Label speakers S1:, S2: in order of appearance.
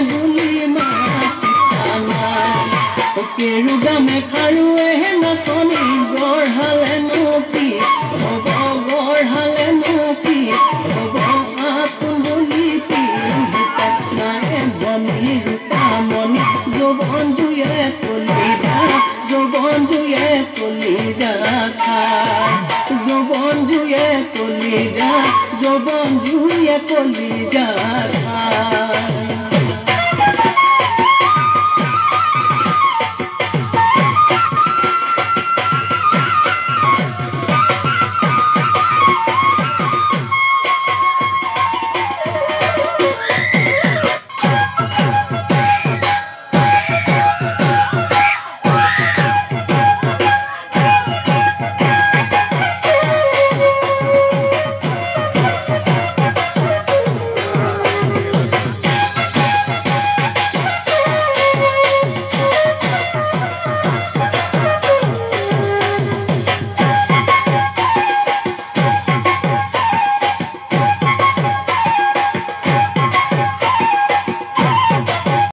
S1: বুলি কেৰুগামে খাৰুৱে নাচনি গঢ়ালে নপি হ'ব গঢ়ালে নপি হ'ব আপোন বুলি নাই বনি ৰূপামণি যৌৱন জুয়ে কলি যা যৌৱন জুয়ে কলি যা খাই যৌৱন জুয়ে কলি যা যৌৱন জুয়ে কলি যা খাই